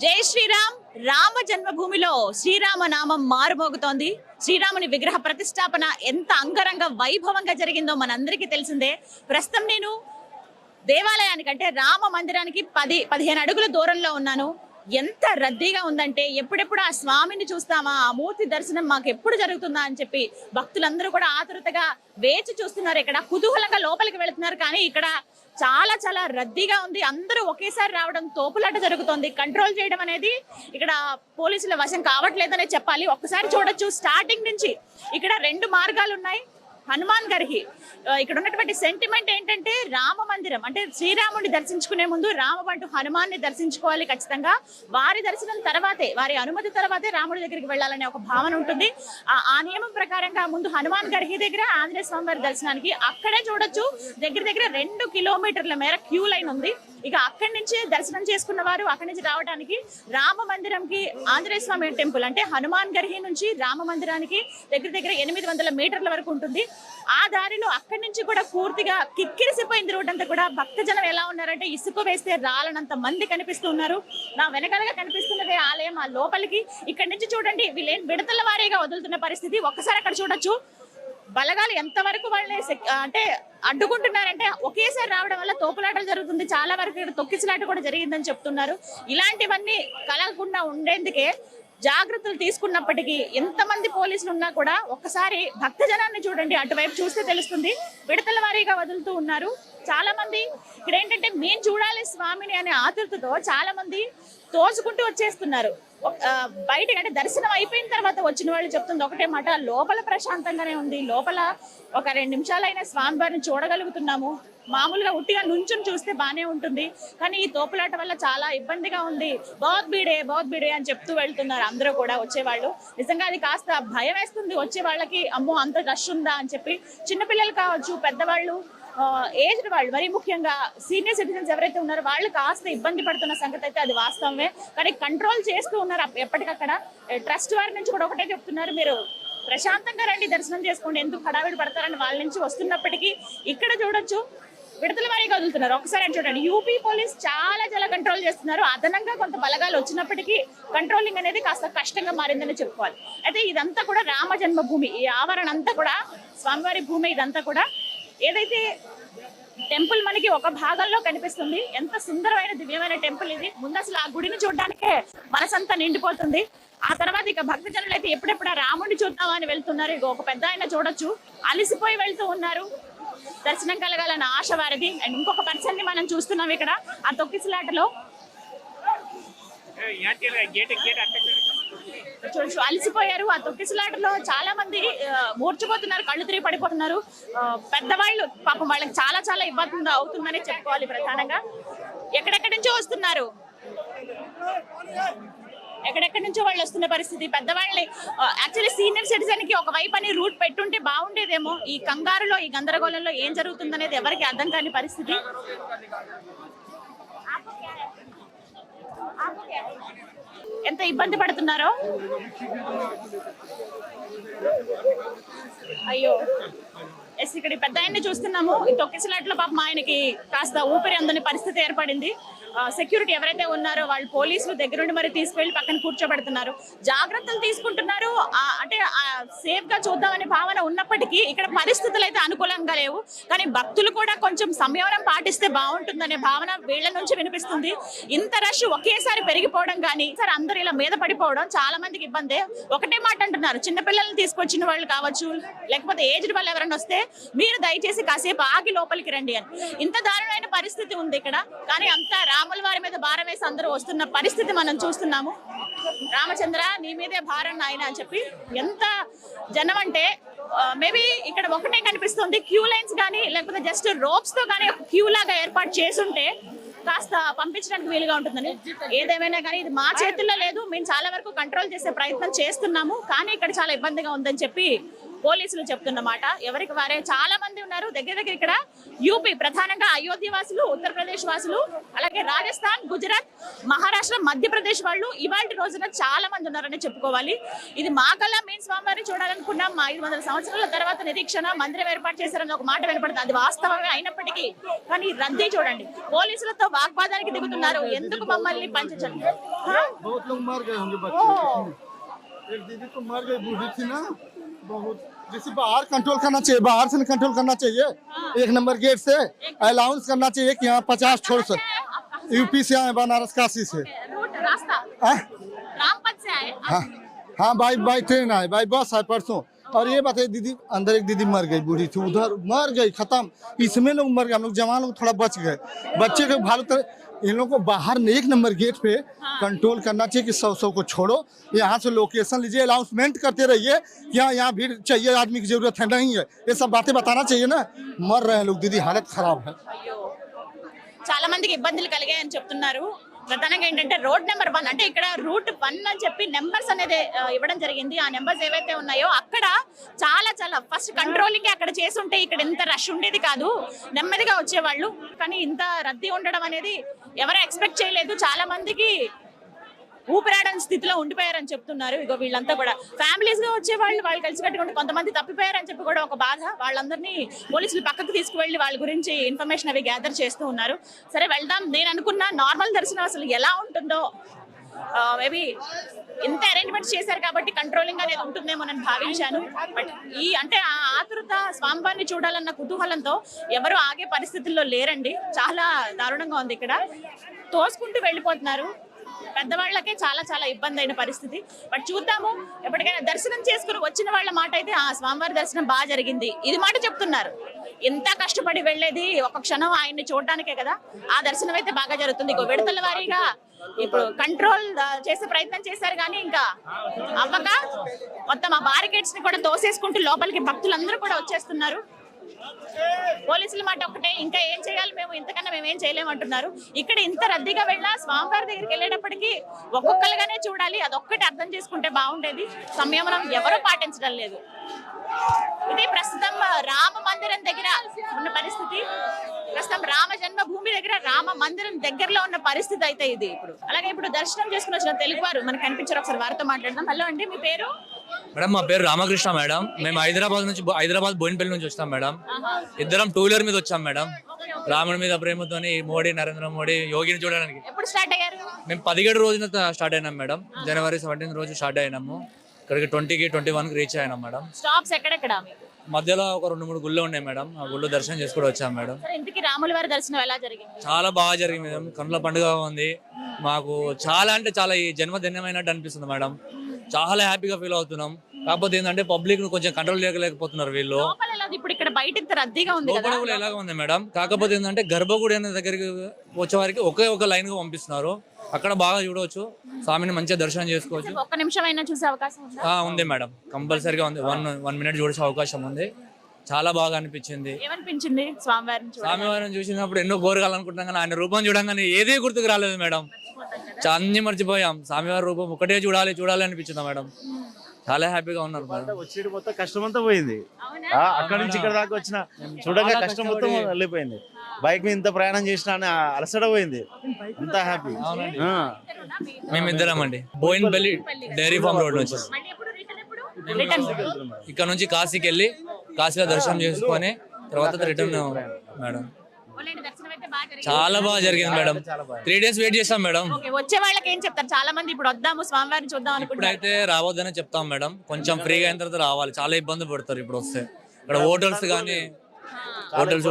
జై శ్రీరామ్. రామ జన్మభూమిలో శ్రీరామ నామం మారుమోగుతోంది. శ్రీరాముని విగ్రహ ప్రతిష్టాపన ఎంత అంగరంగ వైభవంగా జరిగిందో మనందరికీ తెలిసిందే. ప్రస్తుతం నేను దేవాలయానికంటే రామ మందిరానికి 10-15 అడుగుల దూరంలో ఉన్నాను. ఎంత రద్దీగా ఉందంటే ఎప్పుడెప్పుడు ఆ స్వామిని చూస్తామా, ఆ మూర్తి దర్శనం మాకు ఎప్పుడు జరుగుతుందా అని చెప్పి భక్తులందరూ కూడా ఆతృతగా వేచి చూస్తున్నారు. ఇక్కడ కుతూహలంగా లోపలికి వెళుతున్నారు. కానీ ఇక్కడ చాలా చాలా రద్దీగా ఉంది. అందరూ ఒకేసారి రావడం, తోపులాట జరుగుతోంది. కంట్రోల్ చేయడం అనేది ఇక్కడ పోలీసుల వశం కావట్లేదనే చెప్పాలి. ఒక్కసారి చూడొచ్చు, స్టార్టింగ్ నుంచి ఇక్కడ 2 మార్గాలు ఉన్నాయి. హనుమాన్ గారికి ఇక్కడ ఉన్నటువంటి సెంటిమెంట్ ఏంటంటే, రామ మందిరం అంటే శ్రీరాముడిని దర్శించుకునే ముందు రామబంటు హనుమాన్ని దర్శించుకోవాలి ఖచ్చితంగా. వారి దర్శనం తర్వాతే, వారి అనుమతి తర్వాతే రాముడి దగ్గరికి వెళ్ళాలనే ఒక భావన ఉంటుంది. ఆ నియమం ప్రకారంగా ముందు హనుమాన్ గారికి దగ్గర ఆంజనేయ స్వామి వారి దర్శనానికి అక్కడే చూడొచ్చు. దగ్గర దగ్గర 2 కిలోమీటర్ల మేర క్యూ లైన్ ఉంది. ఇక అక్కడి నుంచి దర్శనం చేసుకున్న వారు అక్కడి నుంచి రావడానికి రామ మందిరంకి, ఆంజనేయ స్వామి టెంపుల్ అంటే హనుమాన్ గర్హి నుంచి రామ మందిరానికి దగ్గర దగ్గర 800 మీటర్ల వరకు ఉంటుంది. ఆ దారిలో అక్కడి నుంచి కూడా పూర్తిగా కిక్కిరిసిపోయింది రోడ్ అంతా కూడా. భక్తజనం ఎలా ఉన్నారంటే ఇసుక వేస్తే రాలనంత మంది కనిపిస్తున్నారు. నా వెనకాలగా కనిపిస్తున్నదే ఆలయం. ఆ లోపలికి ఇక్కడి నుంచి చూడండి, వీళ్ళేం విడతల వారీగా వదులుతున్న పరిస్థితి. ఒక్కసారి అక్కడ చూడొచ్చు, బలగాలు ఎంతవరకు వాళ్ళని అంటే అడ్డుకుంటున్నారంటే ఒకేసారి రావడం వల్ల తోపులాటలు జరుగుతుంది. చాలా వరకు ఇక్కడ తొక్కిసలాట కూడా జరిగిందని చెప్తున్నారు. ఇలాంటివన్నీ కలగకుండా ఉండేందుకే జాగ్రత్తలు తీసుకున్నప్పటికీ ఎంతమంది పోలీసులు ఉన్నా కూడా ఒక్కసారి భక్తజనాన్ని చూడండి, అటువైపు చూస్తే తెలుస్తుంది. విడతల వారీగా వదులుతూ ఉన్నారు. చాలా మంది ఇక్కడ ఏంటంటే మేము చూడాలి స్వామిని అనే ఆతృతతో చాలా మంది తోసుకుంటూ వచ్చేస్తున్నారు. బయట అంటే దర్శనం అయిపోయిన తర్వాత వచ్చిన వాళ్ళు చెప్తుంది ఒకటే మాట, లోపల ప్రశాంతంగానే ఉంది, లోపల ఒక 2 నిమిషాలైనా స్వామివారిని చూడగలుగుతున్నాము. మామూలుగా ఉట్టిగా నుంచుని చూస్తే బానే ఉంటుంది, కానీ ఈ తోపులాట వల్ల చాలా ఇబ్బందిగా ఉంది. బహుత్ బీడే అని చెప్తూ వెళ్తున్నారు అందరూ కూడా వచ్చేవాళ్ళు. నిజంగా అది కాస్త భయం వేస్తుంది వచ్చే వాళ్ళకి. అమ్మో అంత రష్ ఉందా అని చెప్పి. చిన్నపిల్లలు కావచ్చు, పెద్దవాళ్ళు, ఏజ్డ్ వాళ్ళు, మరీ ముఖ్యంగా సీనియర్ సిటిజన్స్ ఎవరైతే ఉన్నారో వాళ్ళు కాస్త ఇబ్బంది పడుతున్న సంగతి అయితే అది వాస్తవమే. కానీ కంట్రోల్ చేస్తూ ఉన్నారు ఎప్పటికక్కడ. ట్రస్ట్ వారి నుంచి కూడా ఒకటే చెప్తున్నారు, మీరు ప్రశాంతంగా రండి, దర్శనం చేసుకోండి, ఎందుకు హడావిడి పడతారని వాళ్ళ నుంచి వస్తున్నప్పటికీ ఇక్కడ చూడొచ్చు విడతల వారీగా వదులుతున్నారు. ఒకసారి అని చూడండి, యూపీ పోలీస్ చాలా చాలా కంట్రోల్ చేస్తున్నారు. అదనంగా కొంత బలగాలు వచ్చినప్పటికీ కంట్రోలింగ్ అనేది కాస్త కష్టంగా మారిందని చెప్పుకోవాలి. అయితే ఇదంతా కూడా రామ జన్మభూమి, ఈ ఆవరణ అంతా కూడా స్వామివారి భూమి. ఇదంతా కూడా ఏదైతే టెంపుల్ మనకి ఒక భాగంలో కనిపిస్తుంది. ఎంత సుందరమైన దివ్యమైన టెంపుల్ ఇది. ముందు అసలు ఆ గుడిని చూడడానికే మనసంతా నిండిపోతుంది. ఆ తర్వాత ఇక భక్తజనులు అయితే ఎప్పుడెప్పుడు రాముడిని చూద్దామా అని వెళ్తున్నారు. ఇక ఒక పెద్ద ఆయన చూడొచ్చు, అలిసిపోయి వెళ్తూ ఉన్నారు. దర్శనం కలగాలన్న ఆశ వారిది. అండ్ ఇంకొక పర్సన్ ని మనం చూస్తున్నాం ఇక్కడ ఆ తొక్కిసలాటలో. చూడొచ్చు అలసిపోయారు. ఆ తొక్కిసలాటలో చాలా మంది మూర్చిపోతున్నారు, కళ్ళు తిరిగి పడిపోతున్నారు. పెద్దవాళ్ళు పాపం వాళ్ళకి చాలా చాలా ఇబ్బంది అవుతుందని చెప్పుకోవాలి. ప్రధానంగా ఎక్కడెక్కడి నుంచో వస్తున్నారు, ఎక్కడెక్కడి నుంచో వాళ్ళు వస్తున్న పరిస్థితి. పెద్దవాళ్ళని యాక్చువల్లీ సీనియర్ సిటిజన్ కి ఒక వైపు అని రూట్ పెట్టుంటే బాగుండేదేమో. ఈ కంగారులో, ఈ గందరగోళంలో ఏం జరుగుతుందనేది ఎవరికి అర్థం కాని పరిస్థితి. ఎంత ఇబ్బంది పడుతున్నారో. అయ్యో ఎస్, ఇక్కడ పెద్ద ఆయన్ని చూస్తున్నాము. ఈ తొక్కిసలాట్లో పాపం ఆయనకి కాస్త ఊపిరి అందని పరిస్థితి ఏర్పడింది. సెక్యూరిటీ ఎవరైతే ఉన్నారో వాళ్ళు పోలీసులు దగ్గరుండి మరి తీసుకెళ్లి పక్కన కూర్చోబెడుతున్నారు. జాగ్రత్తలు తీసుకుంటున్నారు. అంటే సేఫ్ గా చూద్దామనే భావన ఉన్నప్పటికీ ఇక్కడ పరిస్థితులు అయితే అనుకూలంగా లేవు. కానీ భక్తులు కూడా కొంచెం సంయమనం పాటిస్తే బాగుంటుందనే భావన వీళ్ళ నుంచి వినిపిస్తుంది. ఇంత రష్ ఒకేసారి పెరిగిపోవడం కానీ సార్ అందరు ఇలా మీద పడిపోవడం చాలా మందికి ఇబ్బంది. ఒకటే మాట అంటున్నారు, చిన్నపిల్లల్ని తీసుకొచ్చిన వాళ్ళు కావచ్చు, లేకపోతే ఏజ్డ్ వాళ్ళు ఎవరైనా వస్తే మీరు దయచేసి కాసేపు ఆగి లోపలికి రండి అని. ఇంత దారుణమైన పరిస్థితి ఉంది ఇక్కడ. కానీ అంతా రాముల వారి మీద భారం వేసి అందరూ వస్తున్న పరిస్థితి మనం చూస్తున్నాము. రామచంద్ర నీ మీదే భారం నాయన అని చెప్పి ఎంత జనం అంటే మేబీ ఇక్కడ ఒకటే కనిపిస్తుంది, క్యూ లైన్స్ కానీ లేకపోతే జస్ట్ రోప్స్ తో కానీ ఒక క్యూ లాగా ఏర్పాటు చేసుంటే కాస్త పంపించడానికి వీలుగా ఉంటుందని. ఏదేమైనా కానీ ఇది మా చేతుల్లో లేదు. మేము చాలా వరకు కంట్రోల్ చేసే ప్రయత్నం చేస్తున్నాము. కానీ ఇక్కడ చాలా ఇబ్బందిగా ఉందని చెప్పి పోలీసులు చెప్తున్నమాట. ఎవరికి వారే చాలా మంది ఉన్నారు. దగ్గర దగ్గర ఇక్కడ యూపీ, ప్రధానంగా అయోధ్య వాసులు, ఉత్తరప్రదేశ్ వాసులు, అలాగే రాజస్థాన్, గుజరాత్, మహారాష్ట్ర, మధ్యప్రదేశ్ వాళ్ళు ఇవాళ రోజున చాలా మంది ఉన్నారని చెప్పుకోవాలి. ఇది మా కల్లా మెయిన్ స్వామివారిని చూడాలనుకున్నాం. 500 సంవత్సరాల తర్వాత నిరీక్షణ మందిరం ఏర్పాటు చేశారని ఒక మాట వినపడుతుంది. అది వాస్తవమే అయినప్పటికీ కానీ రద్దీ చూడండి. పోలీసులతో వాగ్వాదానికి దిగుతున్నారు. ఎందుకు మమ్మల్ని పంచండి. एक दीदी तो मर गई, बूढ़ी थी ना बहुत, जैसे बाहर कंट्रोल करना चाहिए, बाहर से कंट्रोल करना चाहिए। एक नंबर गेट से अलाउंस करना चाहिए कि यहाँ 50 छोड़ से यूपी से आए, बनारस काशी से। रास्ता हाँ रामपथ से आए। हाँ हाँ, बाई ट्रेन आए, बाई बस आए परसों। और ये बताइए दीदी, अंदर एक दीदी मर गई, बूढ़ी थी, उधर मर गई, खत्म। इसमें लोग मर गए, हम लोग जवान लोग थोड़ा बच गए। बच्चे के भालू तो इन लोगों को बाहर एक नंबर गेट पे कंट्रोल करना चाहिए कि 100 को छोड़ो, यहाँ से लोकेशन लीजिए, अनाउंसमेंट करते रहिए कि यहाँ भीड़ चाहिए, आदमी की जरूरत है, नहीं है, ये सब बातें बताना चाहिए ना। मर रहे हैं लोग दीदी, हालत खराब है। చాలా మందికి ఇబ్బందులు కలిగాయని చెప్తున్నారు. ప్రధానంగా ఏంటంటే రోడ్ నెంబర్ 1 అంటే ఇక్కడ రూట్ 1 అని చెప్పి నెంబర్స్ అనేది ఇవ్వడం జరిగింది. ఆ నెంబర్స్ ఏవైతే ఉన్నాయో అక్కడ చాలా చాలా ఫస్ట్ కంట్రోలింగ్ అక్కడ చేసి ఉంటే ఇక్కడ ఇంత రష్ ఉండేది కాదు, నెమ్మదిగా వచ్చేవాళ్ళు. కానీ ఇంత రద్దీ ఉండడం అనేది ఎవరు ఎక్స్పెక్ట్ చేయలేదు. చాలా మందికి ఊపిరాడని స్థితిలో ఉండిపోయారని చెప్తున్నారు. ఇగో వీళ్ళంతా కూడా ఫ్యామిలీస్ గా వచ్చేవాళ్ళు, వాళ్ళు కలిసి కట్టుకుంటే కొంతమంది తప్పిపోయారని చెప్పి కూడా ఒక బాధ. వాళ్ళందరినీ పోలీసులు పక్కకు తీసుకువెళ్ళి వాళ్ళ గురించి ఇన్ఫర్మేషన్ అవి గ్యాదర్ చేస్తూ ఉన్నారు. సరే వెళ్దాం. నేను అనుకున్న నార్మల్ దర్శనం అసలు ఎలా ఉంటుందో, మేబీ ఇంత అరేంజ్మెంట్స్ చేశారు కాబట్టి కంట్రోలింగ్ అనేది ఉంటుందేమో నేను భావించాను. బట్ ఈ అంటే ఆ ఆతృత, స్వామివారిని చూడాలన్న కుతూహలంతో ఎవరు ఆగే పరిస్థితుల్లో లేరండి. చాలా దారుణంగా ఉంది. ఇక్కడ తోసుకుంటూ వెళ్ళిపోతున్నారు. పెద్దవాళ్ళకే చాలా చాలా ఇబ్బంది అయిన పరిస్థితి. బట్ చూద్దాము. ఎప్పటికైనా దర్శనం చేసుకుని వచ్చిన వాళ్ళ మాట అయితే ఆ స్వామివారి దర్శనం బాగా జరిగింది ఇది మాట చెప్తున్నారు. ఎంత కష్టపడి వెళ్ళేది ఒక క్షణం ఆయన్ని చూడడానికే కదా. ఆ దర్శనం అయితే బాగా జరుగుతుంది. ఇంకో విడతల వారీగా ఇప్పుడు కంట్రోల్ చేసే ప్రయత్నం చేశారు కానీ ఇంకా అవ్వక మొత్తం ఆ బారికేడ్స్ ని కూడా తోసేసుకుంటూ లోపలికి భక్తులందరూ కూడా వచ్చేస్తున్నారు. పోలీసుల మాట ఒకటే, ఇంకా ఏం చేయాలి మేము, ఇంతకన్నా మేము ఏం చేయలేమంటున్నారు. ఇక్కడ ఇంత రద్దీగా వెళ్ళా స్వామివారి దగ్గరికి వెళ్ళేటప్పటికి ఒక్కొక్కరుగానే చూడాలి. అదొక్కటి అర్థం చేసుకుంటే బాగుండేది. సంయమనం ఎవరూ పాటించడం లేదు. ఇది ప్రస్తుతం రామ మందిరం దగ్గర ఉన్న పరిస్థితి. ప్రస్తుతం రామ జన్మభూమి దగ్గర, రామ మందిరం దగ్గరలో ఉన్న పరిస్థితి అయితే ఇది ఇప్పుడు. అలాగే ఇప్పుడు దర్శనం చేసుకుని వచ్చిన తెలుగు వారు మనకు కనిపించారు. ఒకసారి వారితో మాట్లాడదాం. హలో అండి, మీ పేరు? మేడం మా పేరు రామకృష్ణ మేడం. మేము హైదరాబాద్ బోయినపల్లి నుంచి వచ్చాం మేడం. ఇద్దరం 2 వీలర్ మీద వచ్చాం మేడం. రాముడి మీద ప్రేమతోని మోడీ, నరేంద్ర మోడీ, యోగిని చూడడానికి. ఎప్పుడు స్టార్ట్ అయ్యారు? మేము 17 రోజున స్టార్ట్ అయినాం మేడం. జనవరి 17 రోజు స్టార్ట్ అయినాము. ఇక్కడికి 20కి 21కి రీచ్ అయినాం మేడం. స్టాప్స్ ఎక్కడెక్కడ? మధ్యలో ఒక 2-3 గుళ్ళు ఉన్నాయి మేడం. ఆ గుళ్ళు దర్శనం చేసుకుని వచ్చాం మేడం. ఇంతకీ రాముల వారి దర్శనం ఎలా జరిగింది? చాలా బాగా జరిగింది మేడం. కన్నుల పండుగ ఉంది మాకు. చాలా అంటే చాలా ఈ జన్మదినమైనట్టు అనిపిస్తుంది మేడం. చాలా హ్యాపీగా ఫీల్ అవుతున్నాం. కాకపోతే ఏంటంటే పబ్లిక్ ను కొంచెం కంట్రోల్ చేయలేకపోతున్నారు వీళ్ళు. ఇప్పుడు ఇక్కడ బయట ఇంత రద్దీగా ఉంది కదా, లోపల కూడా ఎలాగా ఉంది మేడం. కాకపోతే ఏంటంటే గర్భగుడి అనే దగ్గరికి వచ్చే వారికి ఒకే ఒక లైన్ గా పంపిస్తున్నారు. అక్కడ బాగా చూడవచ్చు, స్వామిని మంచిగా దర్శనం చేసుకోవచ్చు. ఒక్క నిమిషం అయినా చూసే అవకాశం ఉందా? ఉంది మేడం, కంపల్సరీగా ఉంది. 1 మినిట్ చూసే అవకాశం ఉంది. చాలా బాగా అనిపించింది. ఏమనిపించింది స్వామివారిని చూసినప్పుడు? ఎన్నో కోరగాలనుకుంటున్నాం కానీ ఆయన రూపం చూడంగానే ఏదే గుర్తుకు రాలేదు మేడం. అన్ని మర్చిపోయాం. స్వామివారి రూపం ఒకటే చూడాలి అనిపించింది మేడం. చాలా హ్యాపీగా ఉన్నారు మేడం. వచ్చేది మొత్తం కష్టం అంతా పోయింది. అక్కడ నుంచి ఇక్కడ దాకా వచ్చిన చూడగా కష్టం మొత్తం వెళ్ళిపోయింది. బైక్ మీద ఇంత ప్రయాణం చేసిన అలసట పోయింది. అంతా హ్యాపీ. మేమిద్దరం అండి బోయినపల్లి డైరీ ఫార్మ్ రోడ్ నుంచి. ఇక్కడ నుంచి కాశీకి వెళ్ళి కాశీలో దర్శనం చేసుకొని తర్వాత రిటర్న్ మేడం. చాలా బాగా జరిగింది మేడం. 3 డేస్ వెయిట్ చేస్తాం మేడం. వచ్చే వాళ్ళకి ఏం చెప్తారు? చాలా మంది ఇప్పుడు వద్దాము స్వామివారిని చూద్దాం అనుకుంటున్నారు. ఇప్పుడైతే రావద్దనే చెప్తాం మేడం. కొంచెం ఫ్రీగా అయిన తర్వాత రావాలి. చాలా ఇబ్బంది పడతారు ఇప్పుడు వస్తే. ఇక్కడ హోటల్స్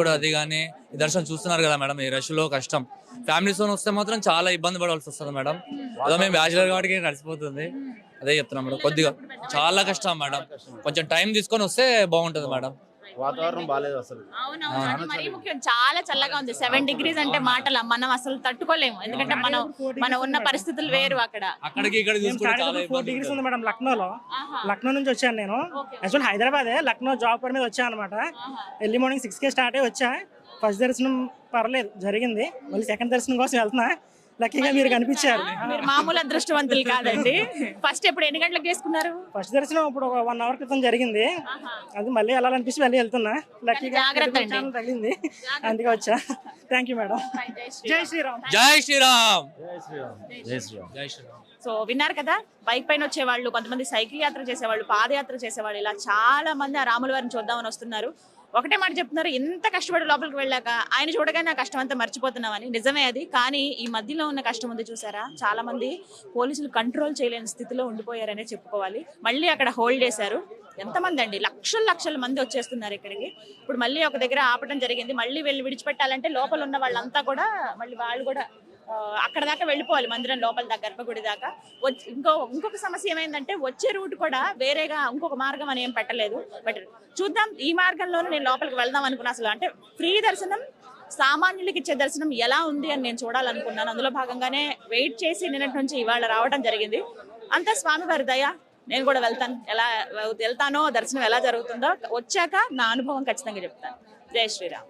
కూడా అది కానీ ఈ దర్శనం చూస్తున్నారు కదా మేడం. ఈ రష్ లో కష్టం. ఫ్యామిలీస్ తో వస్తే మాత్రం చాలా ఇబ్బంది పడాల్సి వస్తుంది మేడం. అదో మేము బ్యాచులర్ కాబట్టి నడిచిపోతుంది. అదే చెప్తున్నాం మేడం. కొద్దిగా చాలా కష్టం మేడం. కొంచెం టైం తీసుకొని వస్తే బాగుంటుంది మేడం. వాతావరణం బాగాలేదు అసలు. మరీ ముఖ్యం, చాలా చల్లగా ఉంది. 7 degrees అంటే మాటల మనం అసలు తట్టుకోలేము. ఎందుకంటే మనం ఉన్న పరిస్థితులు వేరు. అక్కడికి ఇక్కడ 4 degrees ఉంది మేడం. లక్నో నుంచి వచ్చాను నేను. యాక్చువల్ హైదరాబాదే, లక్నో జాబ్ పని మీద వచ్చాను అనమాట. ఎర్లీ మార్నింగ్ 6కే స్టార్ట్ అయ్యి వచ్చా. ఫస్ట్ దర్శనం పర్లేదు జరిగింది. మళ్ళీ సెకండ్ దర్శనం కోసం వెళ్తున్నా. లక్కీగా మీరు కనిపించారు. మీరు మామూలు అదృష్టవంతులు కాదండి. ఫస్ట్ ఎప్పుడు ఎన్ని గంటలకు చేసుకున్నారు? ఫస్ట్ దర్శనం ఇప్పుడు ఒక 1 అవర్ క్రితం జరిగింది. అది మళ్ళీ వెళ్ళాలనిపిస్తే మళ్ళీ వెళ్తున్నా. లక్కీగా జాగ్రత్త అండి. ఛానల్ తగిలింది, అందుకే వచ్చా. Thank you madam. జై శ్రీరామ్. జై శ్రీరామ్. జై శ్రీరామ్. జై శ్రీరామ్. జై శ్రీరామ్. సో విన్నారు కదా, బైక్ పైన వచ్చేవాళ్ళు, కొంతమంది సైకిల్ యాత్ర చేసేవాళ్ళు, పాదయాత్ర చేసేవాళ్ళు, ఇలా చాలా మంది ఆ రాముల వారిని చూద్దామని వస్తున్నారు. ఒకటే మాట చెప్తున్నారు, ఎంత కష్టపడి లోపలికి వెళ్ళాక ఆయన చూడగానే ఆ కష్టం అంతా మర్చిపోతున్నామని. నిజమే అది. కానీ ఈ మధ్యలో ఉన్న కష్టం ఉంది చూసారా, చాలా మంది పోలీసులు కంట్రోల్ చేయలేని స్థితిలో ఉండిపోయారనే చెప్పుకోవాలి. మళ్ళీ అక్కడ హోల్డ్ చేశారు. ఎంతమంది అండి, లక్షల మంది వచ్చేస్తున్నారు ఇక్కడికి. ఇప్పుడు మళ్ళీ ఒక దగ్గర ఆపడం జరిగింది. మళ్ళీ వెళ్ళి విడిచిపెట్టాలంటే లోపల ఉన్న వాళ్ళంతా కూడా మళ్ళీ వాళ్ళు కూడా అక్కడ దాకా వెళ్ళిపోవాలి, మందిరం లోపల దాకా, గర్భగుడి దాకా. ఇంకొక సమస్య ఏమైందంటే వచ్చే రూట్ కూడా వేరేగా ఇంకొక మార్గం అని ఏం పెట్టలేదు. బట్ చూద్దాం, ఈ మార్గంలోనే నేను లోపలికి వెళ్దాం అనుకున్నా. అసలు అంటే ఫ్రీ దర్శనం, సామాన్యులకి ఇచ్చే దర్శనం ఎలా ఉంది అని నేను చూడాలనుకున్నాను. అందులో భాగంగానే వెయిట్ చేసి నిన్నటి నుంచి ఇవాళ రావడం జరిగింది. అంతా స్వామివారి దయ. నేను కూడా వెళ్తాను, ఎలా వెళ్తానో, దర్శనం ఎలా జరుగుతుందో వచ్చాక నా అనుభవం ఖచ్చితంగా చెప్తాను. జై శ్రీరామ్.